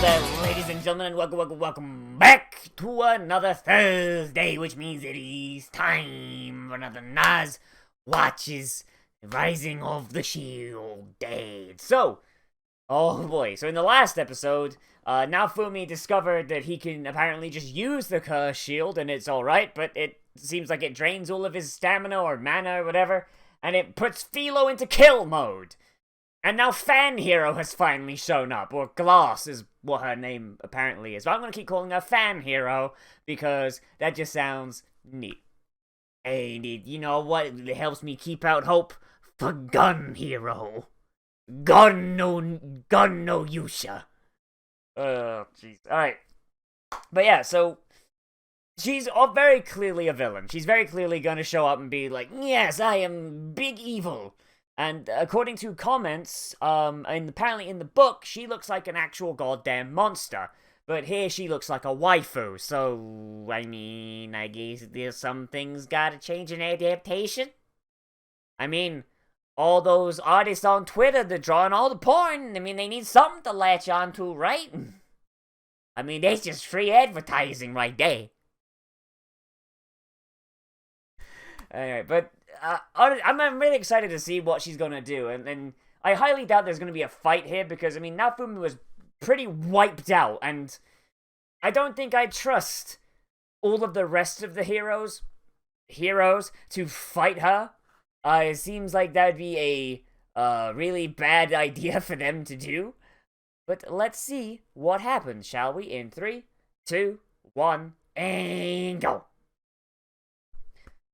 there, ladies and gentlemen, and welcome back to another Thursday, which means it is time for another Nozz Watches Rising of the Shield Day. So, oh boy, so in the last episode, Naofumi discovered that he can apparently just use the Curse Shield, and it's alright, but it seems like it drains all of his stamina or mana or whatever, and it puts Philo into kill mode. And now Fan Hero has finally shown up, or Glass is what her name apparently is. But I'm going to keep calling her Fan Hero, because that just sounds neat. And you know what? It helps me keep out hope for Gun Hero. Gun no Yusha. Oh, jeez. Alright. But yeah, so she's very clearly a villain. She's very clearly going to show up and be like, yes, I am big evil. And according to comments, and apparently in the book, she looks like an actual goddamn monster. But here she looks like a waifu, so, I mean, I guess there's some things gotta change in adaptation. I mean, all those artists on Twitter, they're drawing all the porn. I mean, they need something to latch onto, right? I mean, that's just free advertising right there. Alright, but I'm really excited to see what she's gonna do, and I highly doubt there's gonna be a fight here, because, I mean, Naofumi was pretty wiped out, and I don't think I trust all of the rest of the heroes to fight her. It seems like that would be a really bad idea for them to do, but let's see what happens, shall we? In 3, 2, 1, and go!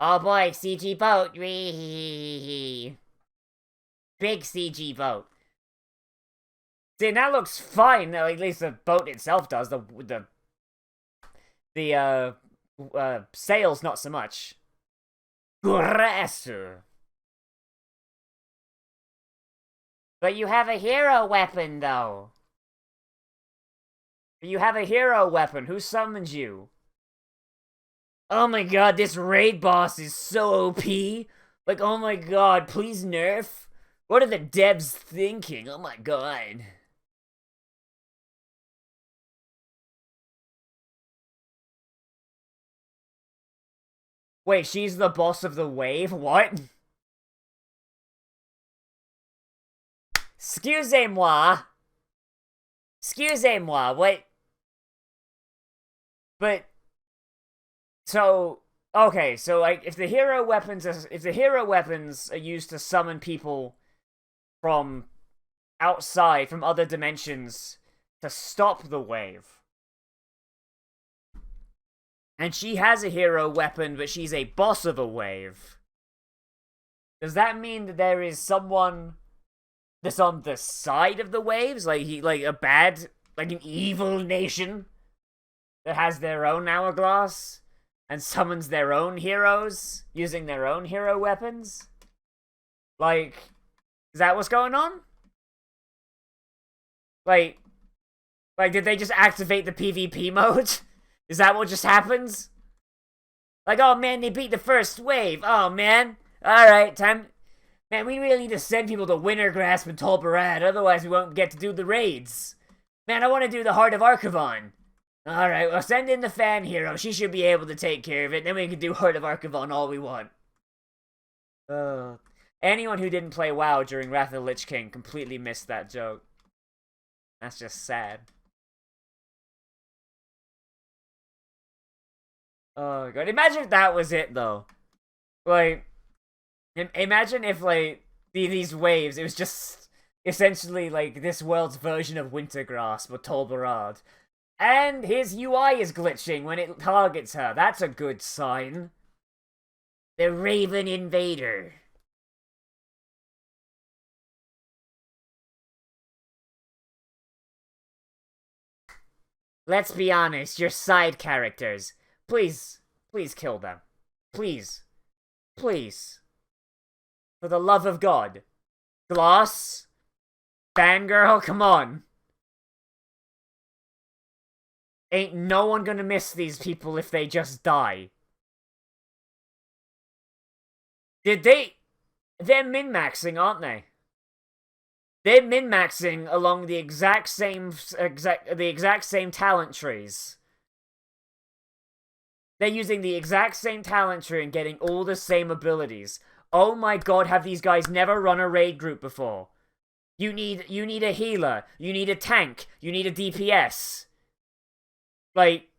Oh boy, CG boat. Big CG boat. See, that looks fine. At least the boat itself does. The sails not so much. Grasser. But you have a hero weapon, though. You have a hero weapon. Who summoned you? Oh my god, this raid boss is so OP. Like, oh my god, please nerf. What are the devs thinking? Oh my god. Wait, she's the boss of the wave? What? Excusez-moi. Excusez-moi, what? But... So, okay, so like if the hero weapons are used to summon people from outside, from other dimensions to stop the wave, and she has a hero weapon, but she's a boss of a wave, does that mean that there is someone that's on the side of the waves, like an evil nation that has their own hourglass? And summons their own heroes using their own hero weapons? Like, is that what's going on? Like, did they just activate the PvP mode? Is that what just happens? Like, oh man, they beat the first wave. Oh man. Alright, time. Man, we really need to send people to Wintergrasp and Tolbarad, otherwise we won't get to do the raids. Man, I want to do the Heart of Archivon. Alright, well, send in the Fan Hero. She should be able to take care of it. Then we can do Heart of Archivon all we want. Anyone who didn't play WoW during Wrath of the Lich King completely missed that joke. That's just sad. Oh god, imagine if that was it, though. Like, imagine if, like, these waves, it was just essentially, like, this world's version of Wintergrasp or Tolbarad. And his UI is glitching when it targets her. That's a good sign. The Raven Invader. Let's be honest, your side characters. Please kill them. Please. Please. For the love of God. Gloss? Fangirl, come on. Ain't no one gonna miss these people if they just die. They're min-maxing, aren't they? They're min-maxing along the exact same talent trees. They're using the exact same talent tree and getting all the same abilities. Oh my god, have these guys never run a raid group before? You need a healer, you need a tank, you need a DPS. Like,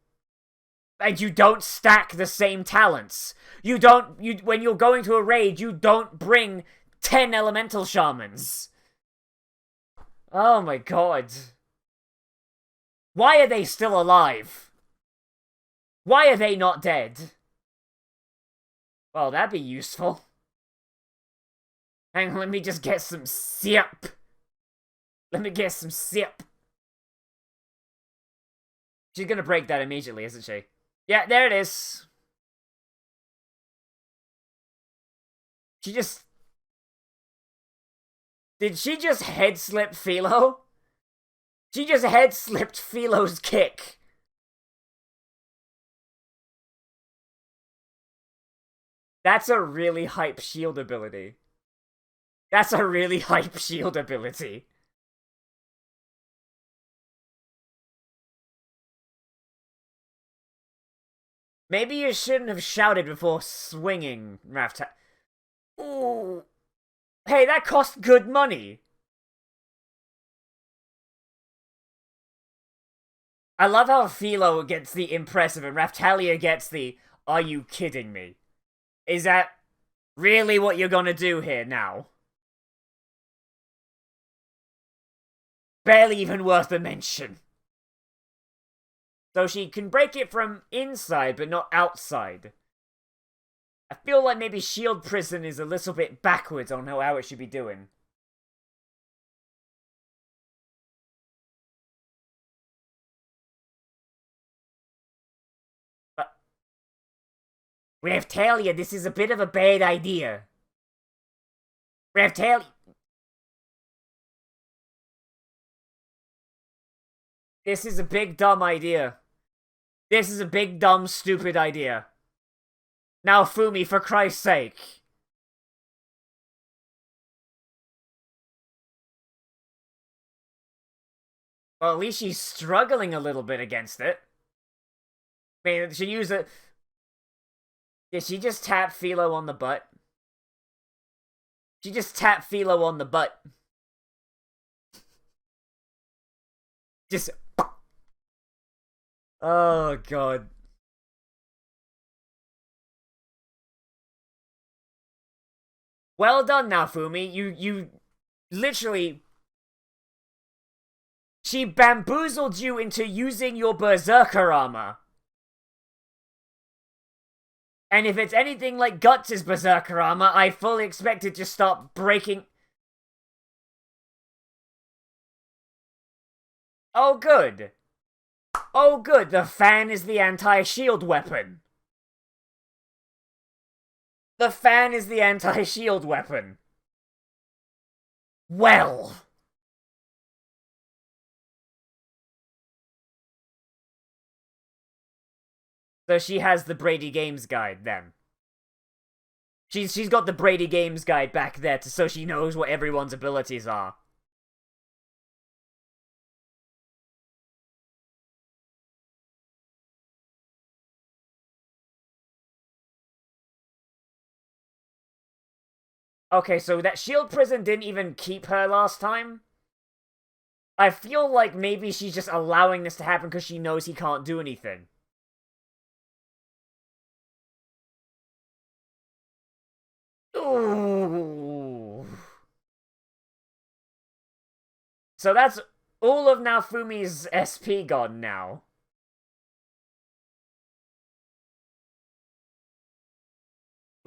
and you don't stack the same talents. When you're going to a raid, you don't bring 10 elemental shamans. Oh my god. Why are they still alive? Why are they not dead? Well, that'd be useful. Hang on, let me just get some sip. Let me get some sip. She's gonna break that immediately, isn't she? Yeah, there it is. She just... Did she just head-slip Philo? She just head-slipped Philo's kick. That's a really hype shield ability. That's a really hype shield ability. Maybe you shouldn't have shouted before swinging, Rafta. Ooh. Hey, that cost good money. I love how Philo gets the impressive and Raftalia gets the, are you kidding me? Is that really what you're gonna do here now? Barely even worth a mention. So she can break it from inside, but not outside. I feel like maybe Shield Prison is a little bit backwards on how it should be doing. But Raftalia, this is a bit of a bad idea. Raftalia... This is a big dumb idea. This is a big dumb stupid idea. Now Fumi, for Christ's sake. Well, at least she's struggling a little bit against it. I mean, she used it. Did she just tap Philo on the butt? She just tapped Philo on the butt. Just... Oh, God. Well done now, Fumi. You literally... She bamboozled you into using your Berserker armor. And if it's anything like Guts' Berserker armor, I fully expect it to start breaking... Oh, good. Oh, good. The fan is the anti-shield weapon. The fan is the anti-shield weapon. Well... So she has the Brady Games Guide, then. She's got the Brady Games Guide back there, so she knows what everyone's abilities are. Okay, so that shield prison didn't even keep her last time? I feel like maybe she's just allowing this to happen because she knows he can't do anything. Ooh. So that's all of Naofumi's SP gone now.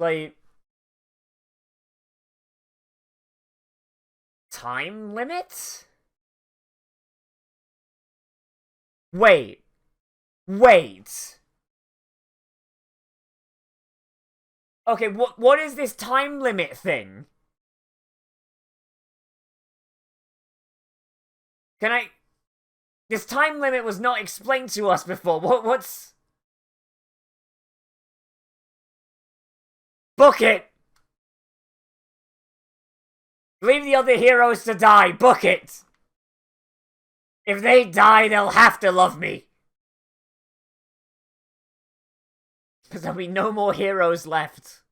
Like... Time limit? Wait. Wait. Okay, what is this time limit thing? Can I... This time limit was not explained to us before. What's... Book it! Leave the other heroes to die. Book it. If they die, they'll have to love me. Because there'll be no more heroes left.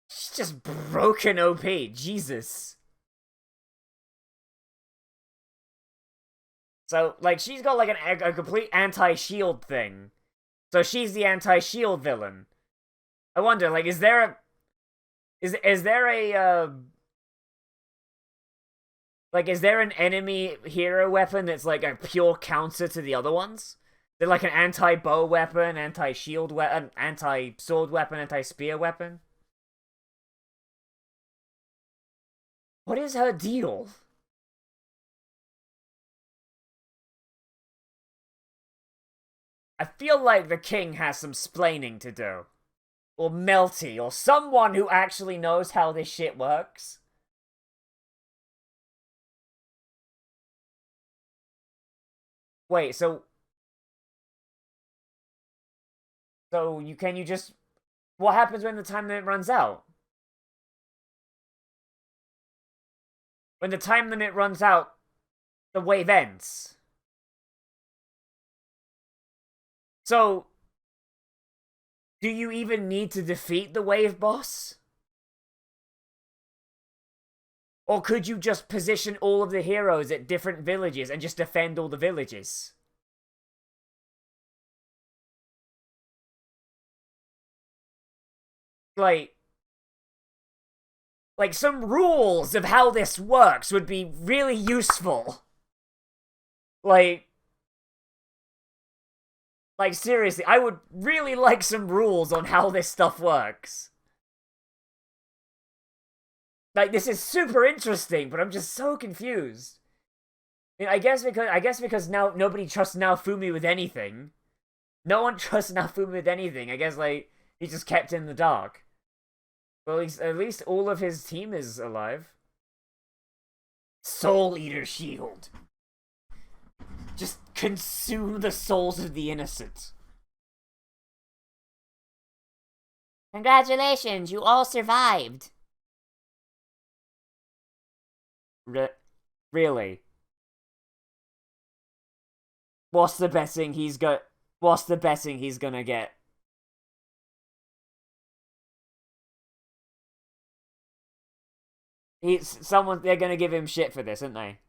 She's just broken OP. Jesus. So, like, she's got, like, a complete anti-shield thing. So she's the anti-shield villain. I wonder, like, is there a... Is there a, like, is there an enemy hero weapon that's, like, a pure counter to the other ones? They're like an anti-bow weapon, anti-shield weapon, anti-sword weapon, anti-spear weapon? What is her deal? I feel like the king has some splaining to do. Or Melty, or someone who actually knows how this shit works. Wait, so... So, can you just... What happens when the time limit runs out? When the time limit runs out, the wave ends. So, do you even need to defeat the wave boss? Or could you just position all of the heroes at different villages and just defend all the villages? Like some rules of how this works would be really useful. Like seriously, I would really like some rules on how this stuff works. Like, this is super interesting, but I'm just so confused. I mean, I guess because now nobody trusts Naofumi with anything. No one trusts Naofumi with anything. I guess, like, he's just kept in the dark. Well, at least all of his team is alive. Soul Eater Shield. Just consume the souls of the innocent. Congratulations, you all survived. Really? What's the betting he's gonna get? They're gonna give him shit for this, aren't they?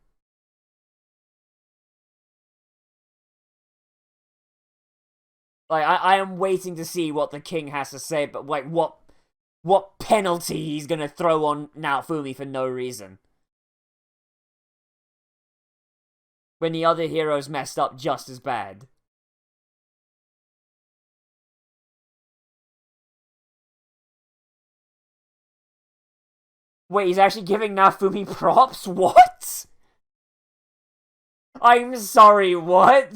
Like, I am waiting to see what the king has to say, but like what penalty he's gonna throw on Naofumi for no reason. When the other heroes messed up just as bad. Wait, he's actually giving Naofumi props? What? I'm sorry, what?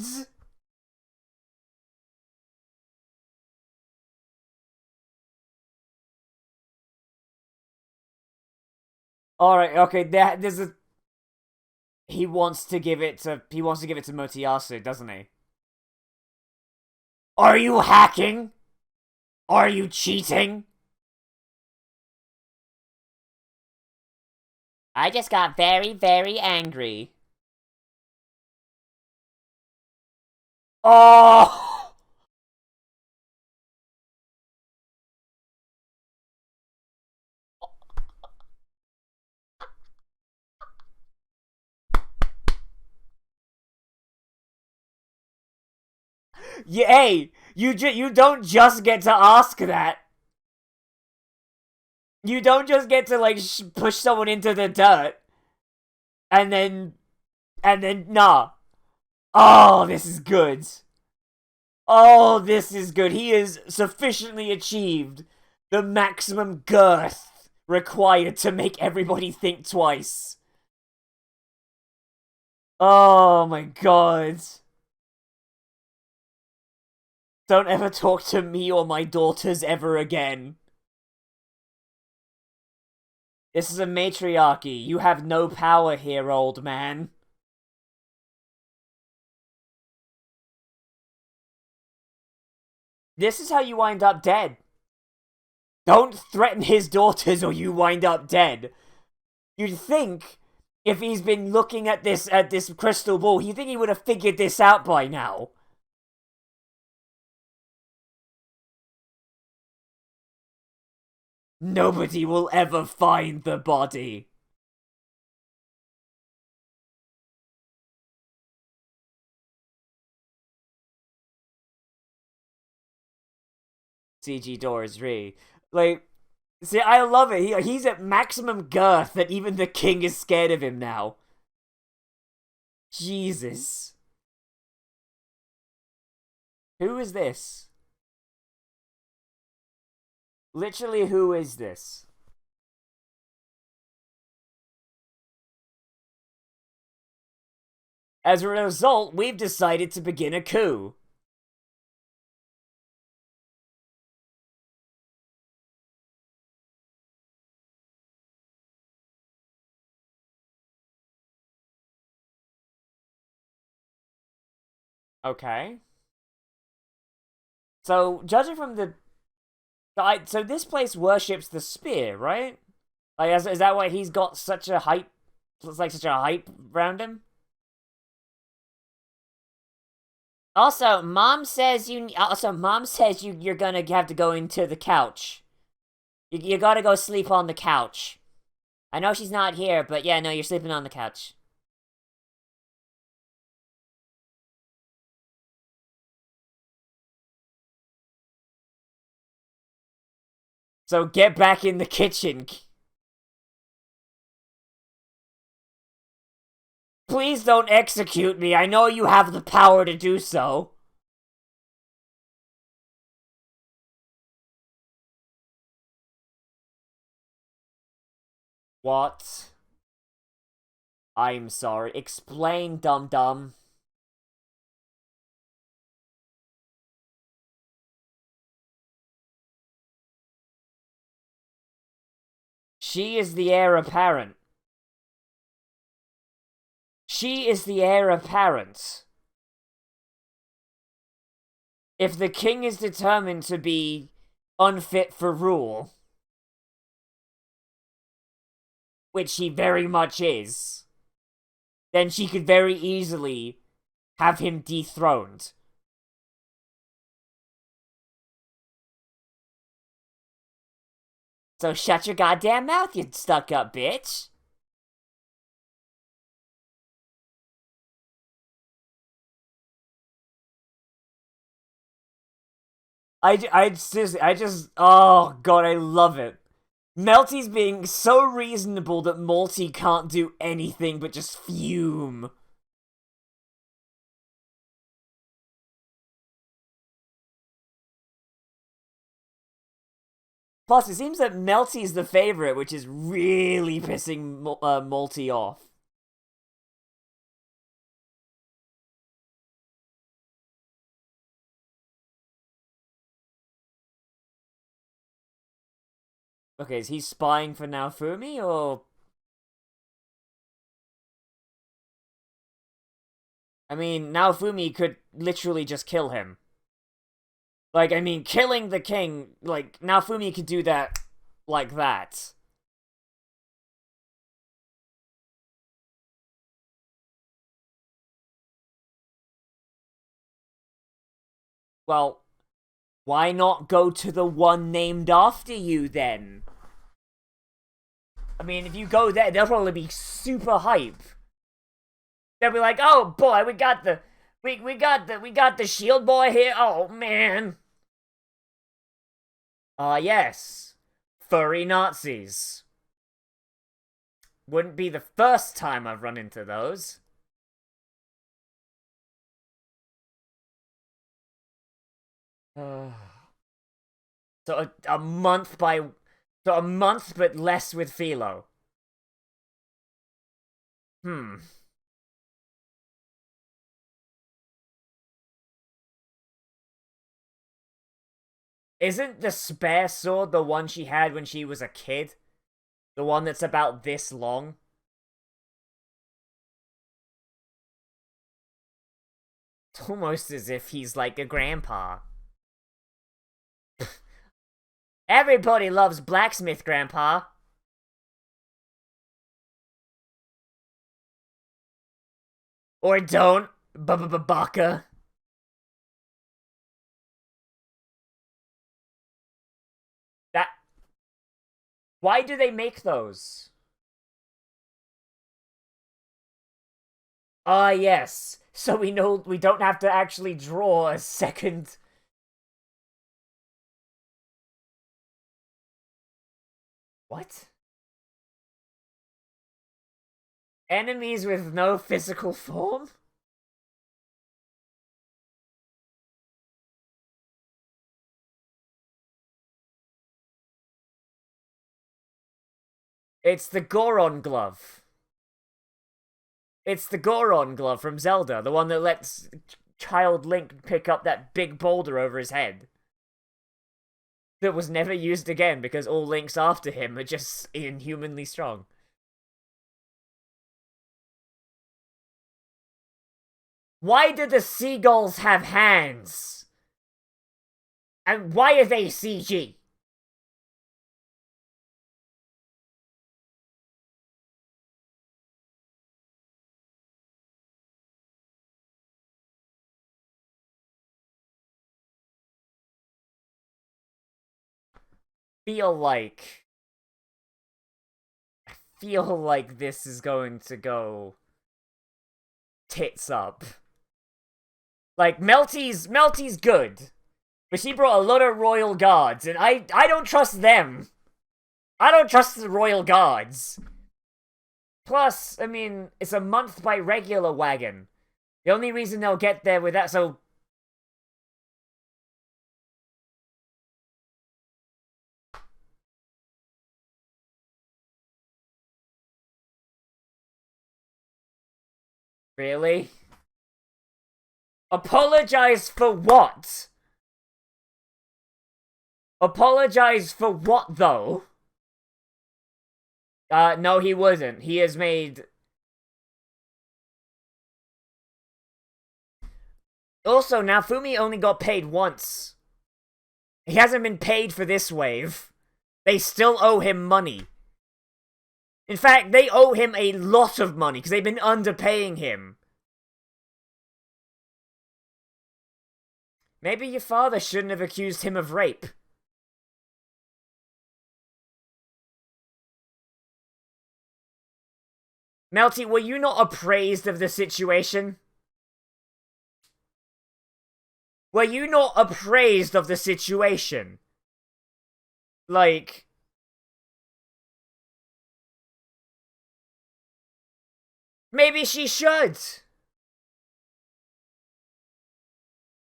Alright, okay, there's a... He wants to give it to Motoyasu, doesn't he? Are you hacking? Are you cheating? I just got very, very angry. Oh! Yeah, hey, you don't just get to ask that. You don't just get to, like, push someone into the dirt. And then, nah. Oh, this is good. Oh, this is good. He has sufficiently achieved the maximum girth required to make everybody think twice. Oh my god. Don't ever talk to me or my daughters ever again. This is a matriarchy. You have no power here, old man. This is how you wind up dead. Don't threaten his daughters or you wind up dead. You'd think if he's been looking at this crystal ball, you'd think he would have figured this out by now. Nobody will ever find the body. CG Doors Re. Like, see, I love it. He's at maximum girth that even the king is scared of him now. Jesus. Who is this? Literally, who is this? As a result, we've decided to begin a coup. Okay. So, judging from the... So this place worships the spear, right? Like, is that why he's got such a hype... It's like such a hype around him? Also, Mom says you're gonna have to go into the couch. You gotta go sleep on the couch. I know she's not here, but yeah, no, you're sleeping on the couch. So get back in the kitchen. Please don't execute me. I know you have the power to do so. What? I'm sorry. Explain, dum-dum. She is the heir apparent. She is the heir apparent. If the king is determined to be unfit for rule, which he very much is, then she could very easily have him dethroned. So shut your goddamn mouth, you stuck-up bitch. Oh god, I love it. Melty's being so reasonable that Malty can't do anything but just fume. Plus, it seems that Melty's the favorite, which is really pissing Malty off. Okay, is he spying for Naofumi, or... I mean, Naofumi could literally just kill him. Like, I mean, killing the king, like, Naofumi could do that like that. Well, why not go to the one named after you, then? I mean, if you go there, they'll probably be super hype. They'll be like, "Oh boy, we got the shield boy here. Oh man." Yes. Furry Nazis. Wouldn't be the first time I've run into those. So a month but less with Philo. Hmm. Isn't the spare sword the one she had when she was a kid? The one that's about this long? It's almost as if he's like a grandpa. Everybody loves blacksmith, Grandpa. Or don't, baka. That. Why do they make those? Ah, yes. So we know we don't have to actually draw a second. What? Enemies with no physical form? It's the Goron glove. It's the Goron glove from Zelda, the one that lets Child Link pick up that big boulder over his head. That was never used again because all Links after him are just inhumanly strong. Why do the seagulls have hands? And why are they CG? I feel like this is going to go tits up. Like, Melty's good. But she brought a lot of royal guards, and I don't trust them. I don't trust the royal guards. Plus, I mean, it's a month by regular wagon. The only reason they'll get there with that, so... Really? Apologize for what? Apologize for what, though? No, he wasn't. He has made... Also, now Fumi only got paid once. He hasn't been paid for this wave. They still owe him money. In fact, they owe him a lot of money, because they've been underpaying him. Maybe your father shouldn't have accused him of rape. Melty, were you not appraised of the situation? Were you not appraised of the situation? Like... Maybe she should.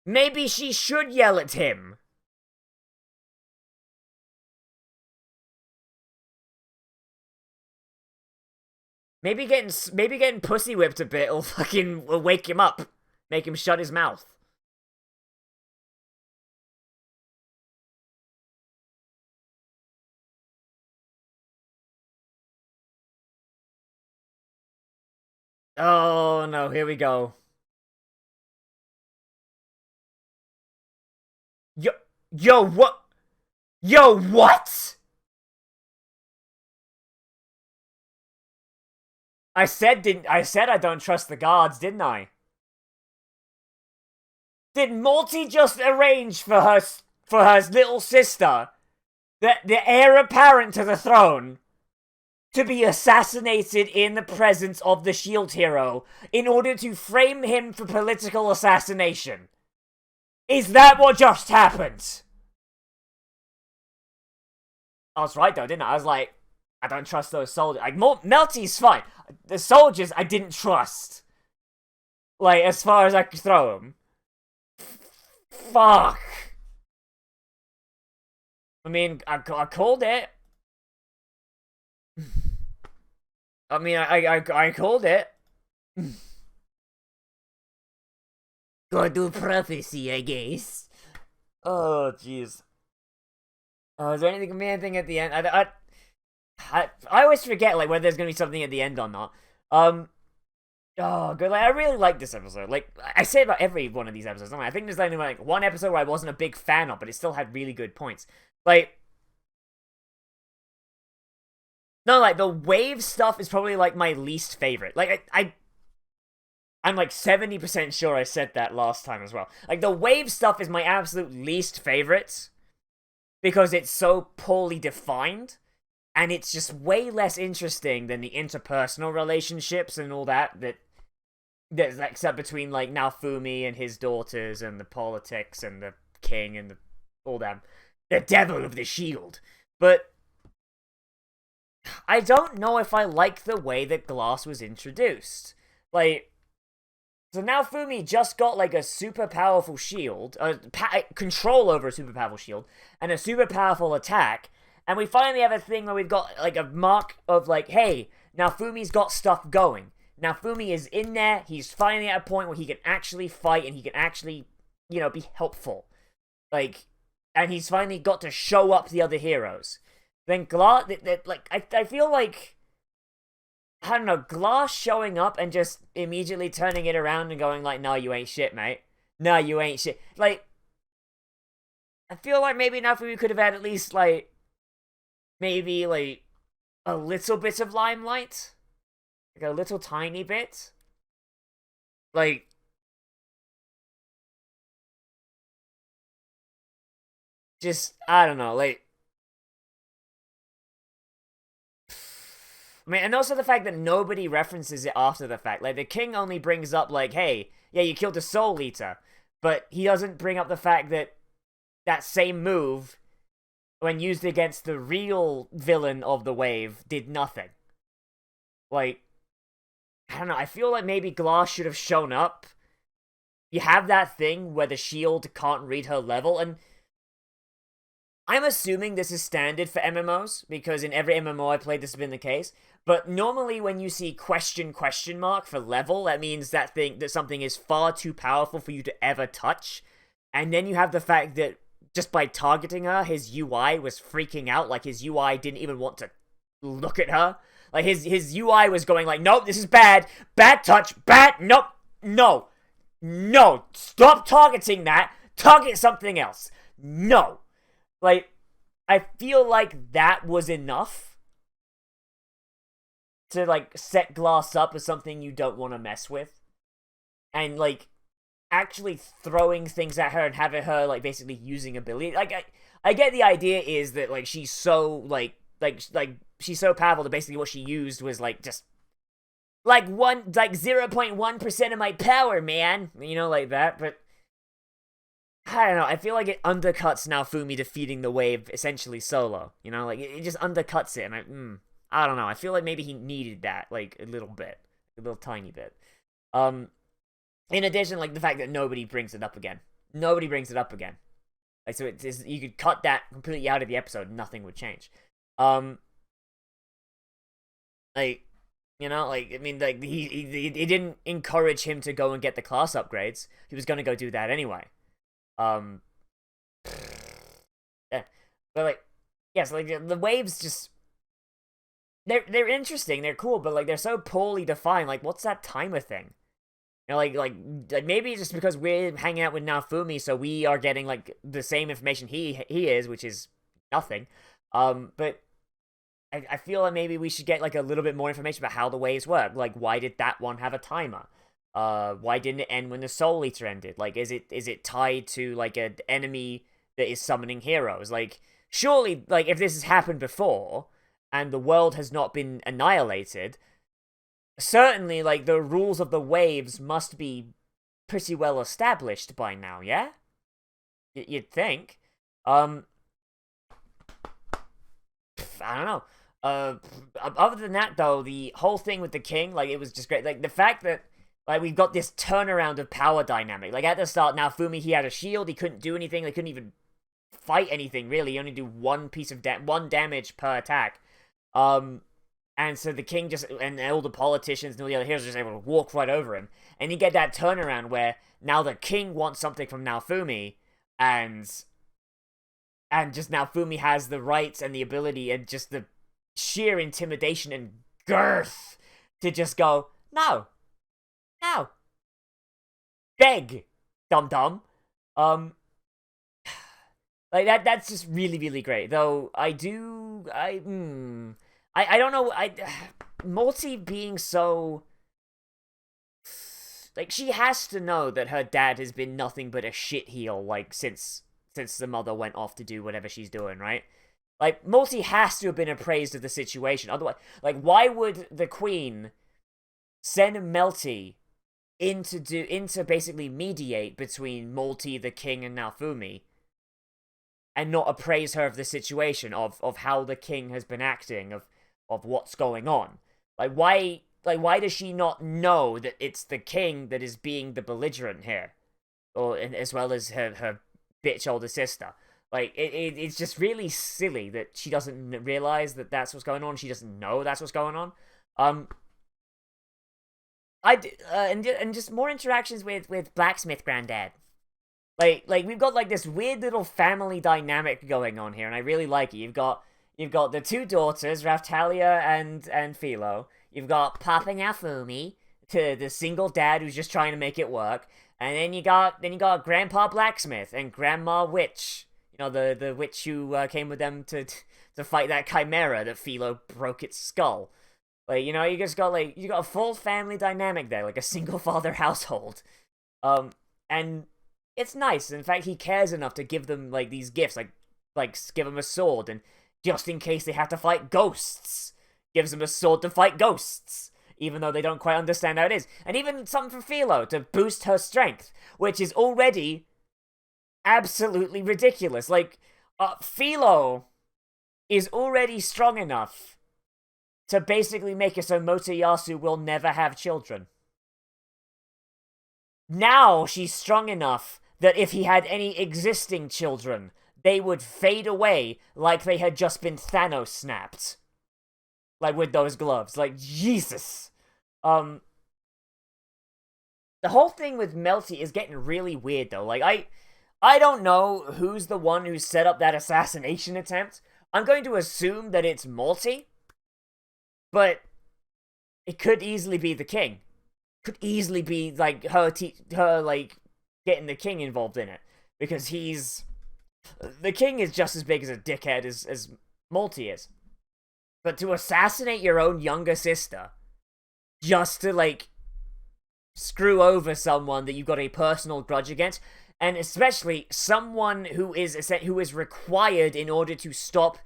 Maybe she should yell at him. Maybe getting pussy whipped a bit will wake him up. Make him shut his mouth. Oh no, here we go. Yo, what? Yo, what? I said I don't trust the guards, didn't I? Did Morty just arrange for her little sister, the heir apparent to the throne, to be assassinated in the presence of the shield hero in order to frame him for political assassination? Is that what just happened? I was right though, didn't I? I was like, I don't trust those soldiers. Like, Melty's fine. The soldiers I didn't trust. Like, as far as I could throw them. Fuck. I mean, I called it. I mean, I called it. God do prophecy, I guess. Oh, jeez. Is there anything at the end? I always forget, like, whether there's gonna be something at the end or not. Oh, good. Like, I really like this episode. Like, I say about every one of these episodes, don't I? I think there's only, like, one episode where I wasn't a big fan of, but it still had really good points. Like, No, like, the wave stuff is probably, like, my least favorite. Like, I'm like 70% sure I said that last time as well. Like, the wave stuff is my absolute least favorite because it's so poorly defined, and it's just way less interesting than the interpersonal relationships and all that's except between, like, Naofumi and his daughters and the politics and the king and all them. The devil of the shield. But I don't know if I like the way that Glass was introduced. Like, so now Fumi just got, like, a super powerful shield, control over a super powerful shield, and a super powerful attack, and we finally have a thing where we've got, like, a mark of, like, hey, now Fumi's got stuff going. Now Fumi is in there, he's finally at a point where he can actually fight, and he can actually, you know, be helpful. Like, and he's finally got to show up the other heroes. Then Glass, like, I feel like, I don't know, Glass showing up and just immediately turning it around and going like, no, you ain't shit, mate. No, you ain't shit. Like, I feel like maybe we could have had at least, like, maybe, like, a little bit of limelight. Like, a little tiny bit. Like, just, I don't know, like, I mean, and also the fact that nobody references it after the fact. Like, the king only brings up, like, hey, yeah, you killed a Soul Eater. But he doesn't bring up the fact that that same move, when used against the real villain of the wave, did nothing. Like, I don't know, I feel like maybe Glass should have shown up. You have that thing where the shield can't read her level, and I'm assuming this is standard for MMOs, because in every MMO I played this has been the case. But normally when you see question mark for level, that means that something is far too powerful for you to ever touch. And then you have the fact that just by targeting her, his UI was freaking out. Like, his UI didn't even want to look at her. Like, his UI was going like, nope, this is bad. Bad touch. Bad. Nope. No. No. Stop targeting that. Target something else. No. Like, I feel like that was enough to, like, set Glass up as something you don't want to mess with. And, like, actually throwing things at her and having her, like, basically using ability. Like, I get the idea is that, like, she's so, like, she's so powerful that basically what she used was, like, just, like, 0.1% of my power, man. You know, like that, but I don't know, I feel like it undercuts Naofumi defeating the wave essentially solo. You know, like, it just undercuts it, and I don't know, I feel like maybe he needed that, like, a little bit. A little tiny bit. In addition, like, the fact that nobody brings it up again. Nobody brings it up again. Like, so it's you could cut that completely out of the episode and nothing would change. Like, you know, like, I mean, like, he didn't encourage him to go and get the class upgrades. He was gonna go do that anyway. Yeah. But, like, yes, like, the waves just, they're interesting, they're cool, but, like, they're so poorly defined. Like, what's that timer thing? You know, like maybe it's just because we're hanging out with Naofumi, so we are getting, like, the same information he is, which is nothing. But I feel like maybe we should get, like, a little bit more information about how the waves work. Like, why did that one have a timer? Why didn't it end when the Soul Eater ended? Like, is it tied to, like, an enemy that is summoning heroes? Like, surely, like, if this has happened before and the world has not been annihilated, certainly, like, the rules of the waves must be pretty well established by now, yeah? You'd think. I don't know. Other than that, though, the whole thing with the king, like, it was just great. Like, the fact that, like, we've got this turnaround of power dynamic. Like, at the start, Naofumi, he had a shield, he couldn't do anything, he couldn't even fight anything, really. He only do one damage per attack. And so the king just, and all the politicians and all the other heroes are just able to walk right over him. And you get that turnaround where now the king wants something from Naofumi, and just Naofumi has the rights and the ability and just the sheer intimidation and girth to just go, no. Beg, dum-dum. Like, that's just really, really great. Though, I don't know. Multi being so, like, she has to know that her dad has been nothing but a shitheel, like, since the mother went off to do whatever she's doing, right? Like, Multi has to have been appraised of the situation. Otherwise, like, why would the queen send Melty into basically mediate between Multi, the king, and Naofumi, and not appraise her of the situation, of how the king has been acting, of what's going on? Why does she not know that it's the king that is being the belligerent here, or as well as her bitch older sister? Like, it's just really silly that she doesn't realize that that's what's going on. She doesn't know that's what's going on. And just more interactions with Blacksmith Granddad. Like we've got like this weird little family dynamic going on here, and I really like it. You've got the two daughters, Raftalia and Philo. You've got Papa Naofumi, to the single dad who's just trying to make it work, and then you got Grandpa Blacksmith and Grandma Witch. You know, the witch who came with them to fight that chimera that Philo broke its skull. Like, you know, you got a full family dynamic there, like a single father household. And it's nice. In fact, he cares enough to give them like these gifts, like give them a sword, and just in case they have to fight ghosts, gives them a sword to fight ghosts, even though they don't quite understand how it is. And even something for Philo to boost her strength, which is already absolutely ridiculous. Like, Philo is already strong enough to basically make it so Motoyasu will never have children. Now she's strong enough that if he had any existing children, they would fade away like they had just been Thanos snapped. Like, with those gloves. Like, Jesus! The whole thing with Melty is getting really weird, though. Like, I don't know who's the one who set up that assassination attempt. I'm going to assume that it's Multi, but it could easily be the king. Could easily be, like, her like, getting the king involved in it. Because the king is just as big as a dickhead as Multi is. But to assassinate your own younger sister, just to, like, screw over someone that you've got a personal grudge against, and especially someone who is required in order to stop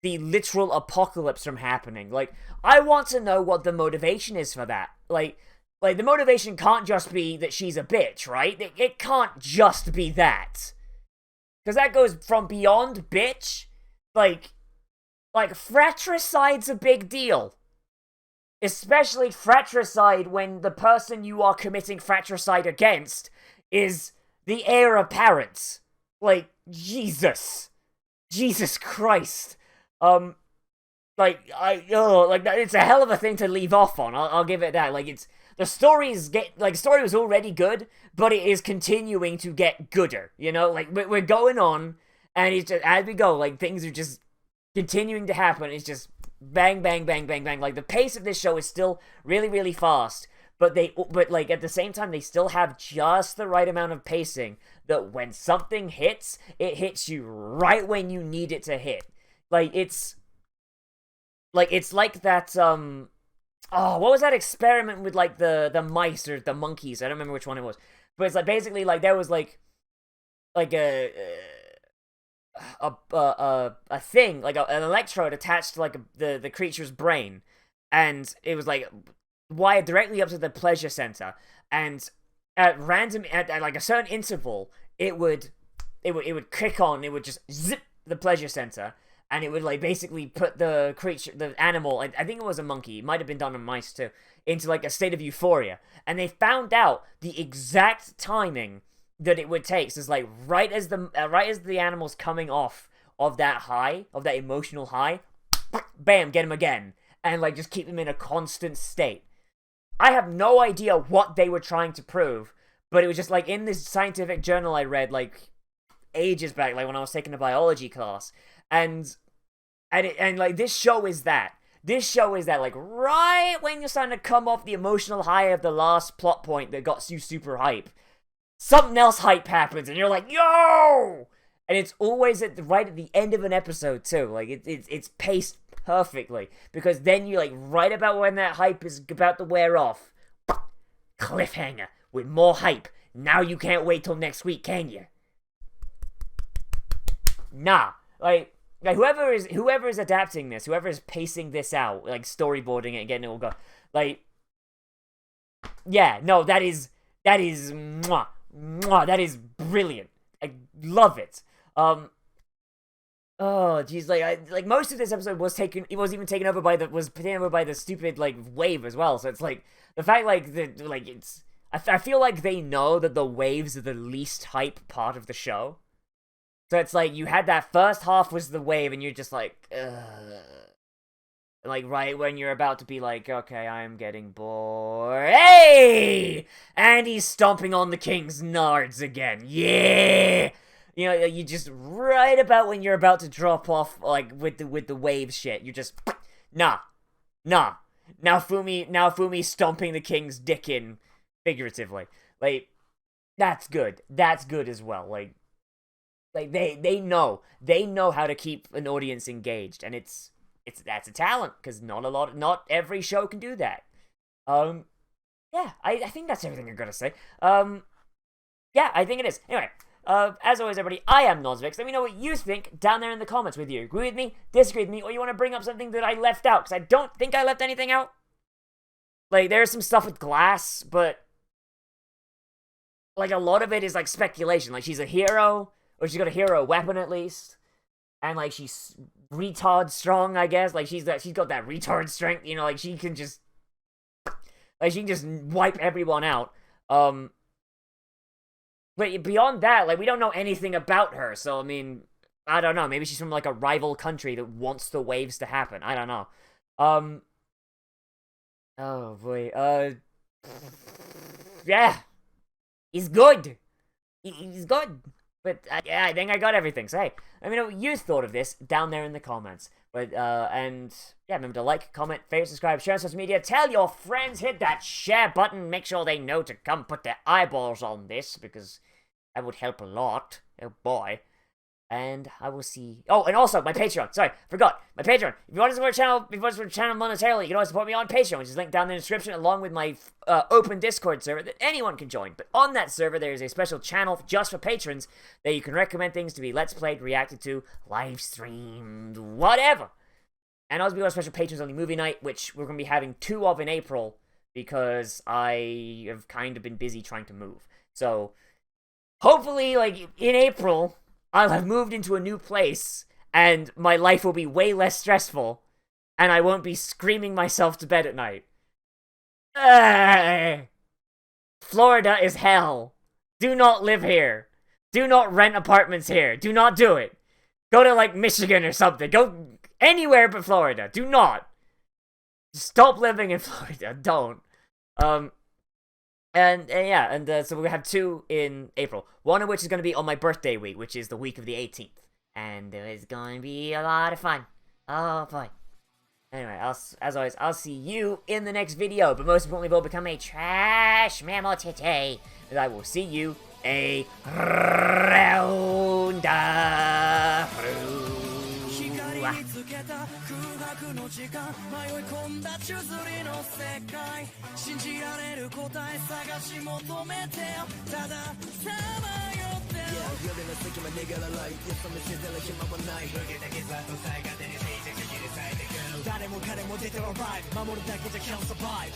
the literal apocalypse from happening. Like, I want to know what the motivation is for that. Like the motivation can't just be that she's a bitch, right? It can't just be that. Because that goes from beyond bitch. Like, fratricide's a big deal. Especially fratricide when the person you are committing fratricide against is the heir apparent. Like, Jesus Christ. It's a hell of a thing to leave off on. I'll give it that. Like, the story was already good, but it is continuing to get gooder. You know, like, we're going on, and it's just, as we go, like, things are just continuing to happen. It's just bang, bang, bang, bang, bang. Like, the pace of this show is still really, really fast, but like, at the same time, they still have just the right amount of pacing that when something hits, it hits you right when you need it to hit. Like, it's like that, what was that experiment with, like, the mice or the monkeys? I don't remember which one it was. But it's, like, basically, like, there was, like a thing, like an electrode attached to, like, the creature's brain. And it was, like, wired directly up to the pleasure center. And at like, a certain interval, it would click on, it would just zip the pleasure center. And it would, like, basically put the creature, the animal, I think it was a monkey, it might have been done on mice too, into, like, a state of euphoria. And they found out the exact timing that it would take. So it's like, right as the animal's coming off of that high, of that emotional high, bam, get him again. And, like, just keep him in a constant state. I have no idea what they were trying to prove, but it was just, like, in this scientific journal I read, like, ages back, like, when I was taking a biology class. And like, this show is that. This show is that, like, right when you're starting to come off the emotional high of the last plot point that got you super hype, something else hype happens, and you're like, yo! And it's always right at the end of an episode, too. Like, it's paced perfectly. Because then you, like, right about when that hype is about to wear off, cliffhanger with more hype. Now you can't wait till next week, can you? Nah. Like whoever is adapting this, whoever is pacing this out, like storyboarding it and getting it all go, like, yeah, no, that is mwah, mwah, that is brilliant. I love it. Oh, jeez, like most of this episode was taken taken over by the stupid, like, wave as well. So it's like the fact, like, I feel like they know that the waves are the least hype part of the show. So it's like you had that first half was the wave, and you're just like, ugh. Like, right when you're about to be like, okay, I'm getting bored. Hey! And he's stomping on the king's nards again. Yeah! You know, you just, right about when you're about to drop off, like, with the wave shit, you just, nah. Now Fumi stomping the king's dick in, figuratively. Like, that's good. That's good as well. Like they know how to keep an audience engaged, and that's a talent, because not every show can do that. Yeah, I think that's everything I'm gonna say. Yeah, I think it is. Anyway, as always, everybody, I am Nozz. Let me know what you think down there in the comments. Whether you agree with me, disagree with me, or you want to bring up something that I left out, because I don't think I left anything out. Like, there's some stuff with Glass, but, like, a lot of it is, like, speculation. Like, she's a hero, or she's got a hero weapon at least, and, like, she's retard strong, I guess. Like, she's got that retard strength, you know, like, she can just wipe everyone out. But beyond that, like, we don't know anything about her, so, I mean, I don't know. Maybe she's from, like, a rival country that wants the waves to happen. I don't know. Oh, boy, yeah. He's good. He's good. But, yeah, I think I got everything. So, hey, let me know what you thought of this down there in the comments. But, and, yeah, remember to like, comment, favorite, subscribe, share on social media, tell your friends, hit that share button, make sure they know to come put their eyeballs on this, because that would help a lot. Oh, boy. And I will see... Oh, and also, my Patreon. Sorry, forgot. My Patreon. If you want to support the channel, monetarily, you can always support me on Patreon, which is linked down in the description, along with my open Discord server that anyone can join. But on that server, there is a special channel just for patrons that you can recommend things to be Let's Played, reacted to, live streamed, whatever. And also, we got a special patrons-only movie night, which we're going to be having 2 of in April, because I have kind of been busy trying to move. So, hopefully, like, in April, I'll have moved into a new place, and my life will be way less stressful, and I won't be screaming myself to bed at night. Florida is hell. Do not live here. Do not rent apartments here. Do not do it. Go to, like, Michigan or something. Go anywhere but Florida. Do not. Stop living in Florida. Don't. So we're going to have 2 in April. One of which is going to be on my birthday week, which is the week of the 18th. And it's going to be a lot of fun. Oh, boy. Anyway, as always, I'll see you in the next video. But most importantly, we'll become a trash mammal today. And I will see you around the through. けた空白の時間迷い込んだ宙吊りの世界信じられる答え探し求めてよたださまよってよ夜の隙間逃げらないよそ見せてる暇もない抜けた傷跡さえ勝手に静寂切り裂いてく誰も彼も出てはバイブ守るだけじゃ can't survive